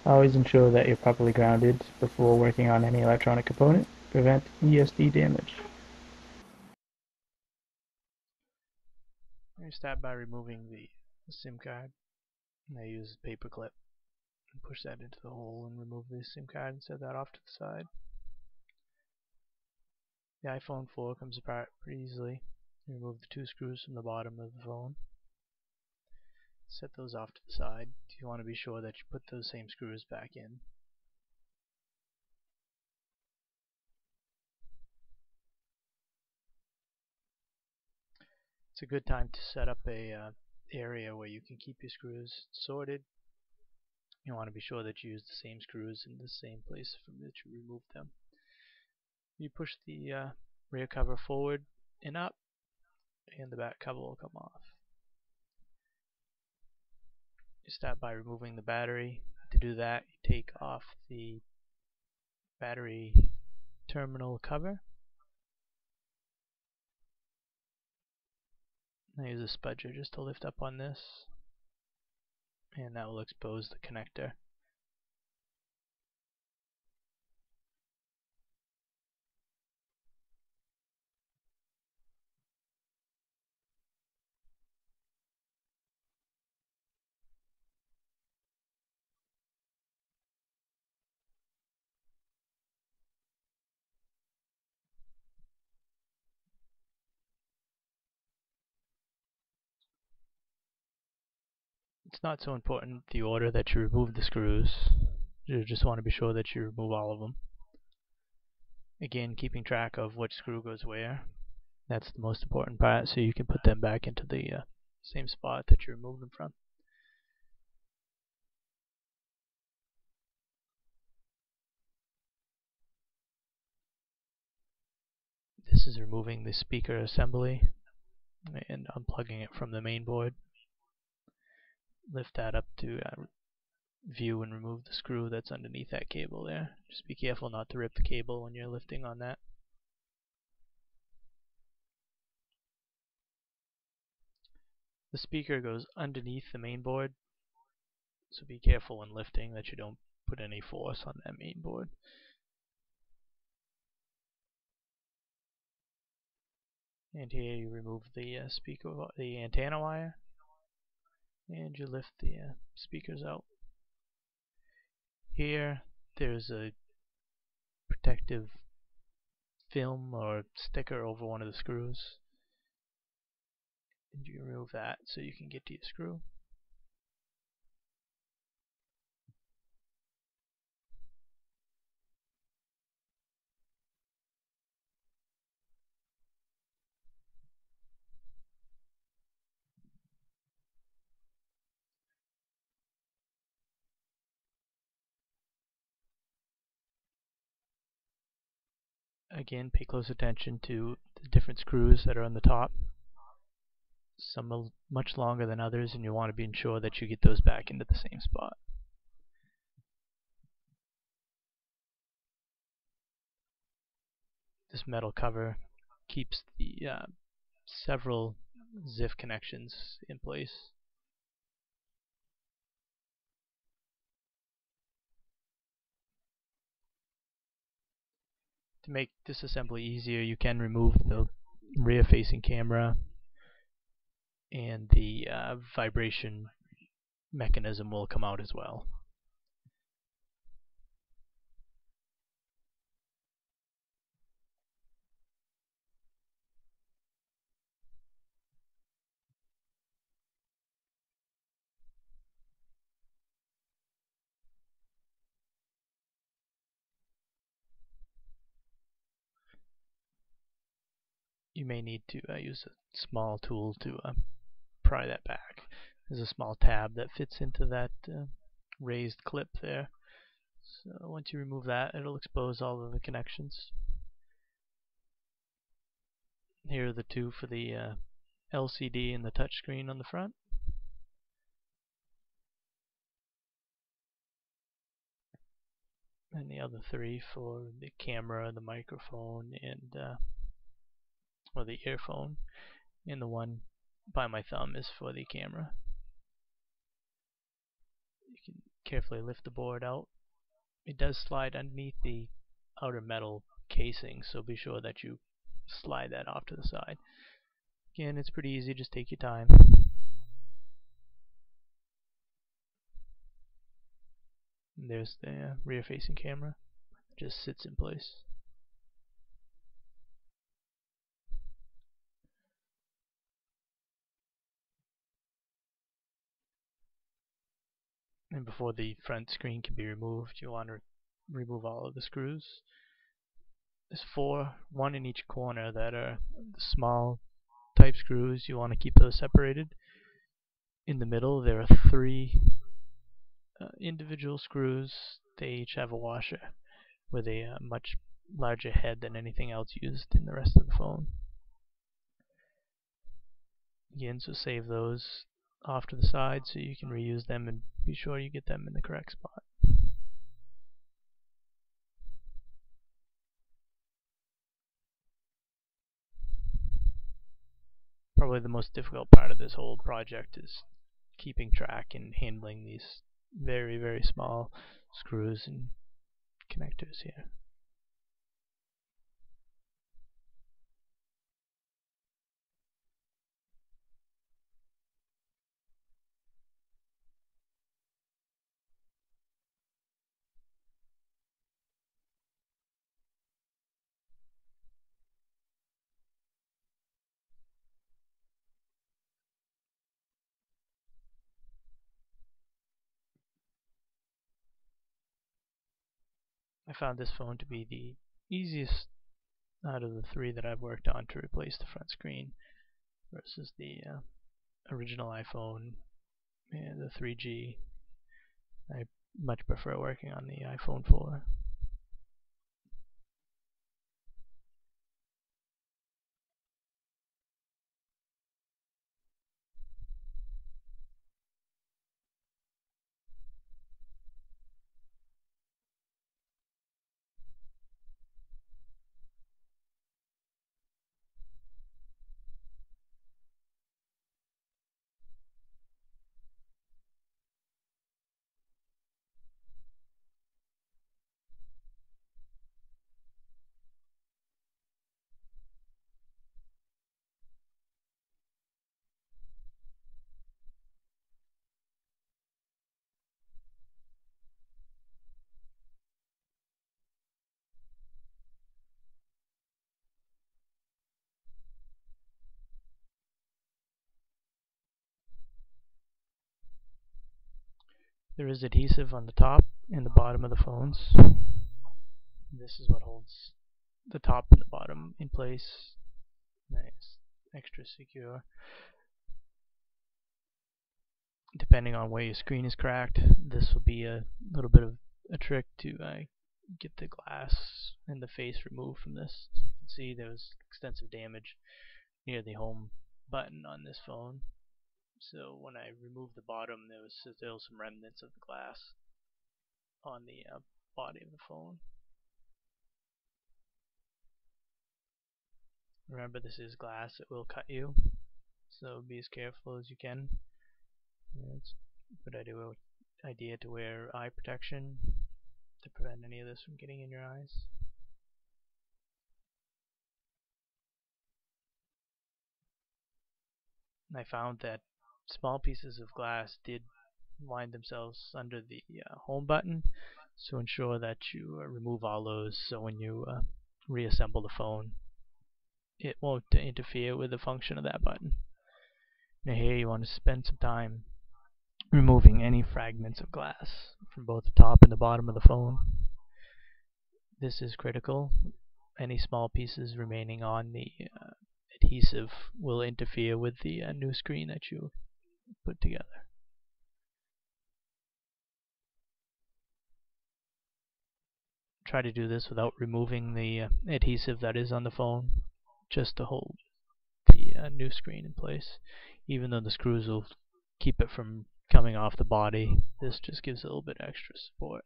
Always ensure that you're properly grounded before working on any electronic component. Prevent ESD damage. You start by removing the SIM card. I use a paper clip and push that into the hole and remove the SIM card and set that off to the side. The iPhone 4 comes apart pretty easily. Remove the two screws from the bottom of the phone. Set those off to the side. You want to be sure that you put those same screws back in. It's a good time to set up a area where you can keep your screws sorted. You want to be sure that you use the same screws in the same place from which you removed them. You push the rear cover forward and up, and the back cover will come off. You start by removing the battery. To do that, you take off the battery terminal cover. I use a spudger just to lift up on this, and that will expose the connector. It's not so important the order that you remove the screws. You just want to be sure that you remove all of them. Again, keeping track of which screw goes where. That's the most important part, so you can put them back into the same spot that you removed them from. This is removing the speaker assembly and unplugging it from the main board. Lift that up to view and remove the screw that's underneath that cable there. Just be careful not to rip the cable when you're lifting on that. The speaker goes underneath the main board, so be careful when lifting that you don't put any force on that main board. And here you remove the the antenna wire, and you lift the speakers out. Here there's a protective film or sticker over one of the screws, and you remove that so you can get to your screw. Again, pay close attention to the different screws that are on the top. Some are much longer than others, and you want to be sure that you get those back into the same spot. This metal cover keeps the several ZIF connections in place. To make disassembly easier, you can remove the rear-facing camera, and the vibration mechanism will come out as well. You may need to use a small tool to pry that back. There's a small tab that fits into that raised clip there. So once you remove that, it'll expose all of the connections. Here are the two for the LCD and the touchscreen on the front. And the other three for the camera, the microphone, and or the earphone. And the one by my thumb is for the camera. You can carefully lift the board out. It does slide underneath the outer metal casing, so be sure that you slide that off to the side. Again, it's pretty easy, just take your time. And there's the rear facing camera. It just sits in place. And before the front screen can be removed, you'll want to remove all of the screws. There's four, one in each corner, that are the small type screws. You want to keep those separated. In the middle there are three individual screws. They each have a washer with a much larger head than anything else used in the rest of the phone. Again, so save those off to the side so you can reuse them, and be sure you get them in the correct spot. Probably the most difficult part of this whole project is keeping track and handling these very, very small screws and connectors here. I found this phone to be the easiest out of the three that I've worked on to replace the front screen versus the original iPhone and the 3G. I much prefer working on the iPhone 4. There is adhesive on the top and the bottom of the phones. This is what holds the top and the bottom in place. Nice, extra secure. Depending on where your screen is cracked, this will be a little bit of a trick to get the glass and the face removed from this. As you can see, there was extensive damage near the home button on this phone. So when I removed the bottom, there was still some remnants of the glass on the body of the phone. Remember, this is glass, it will cut you, so be as careful as you can. It's a good idea to wear eye protection to prevent any of this from getting in your eyes. And I found that small pieces of glass did wind themselves under the home button, so ensure that you remove all those, so when you reassemble the phone, it won't interfere with the function of that button. Now here you want to spend some time removing any fragments of glass from both the top and the bottom of the phone. This is critical. Any small pieces remaining on the adhesive will interfere with the new screen that you put together. Try to do this without removing the adhesive that is on the phone, just to hold the new screen in place. Even though the screws will keep it from coming off the body, this just gives a little bit extra support.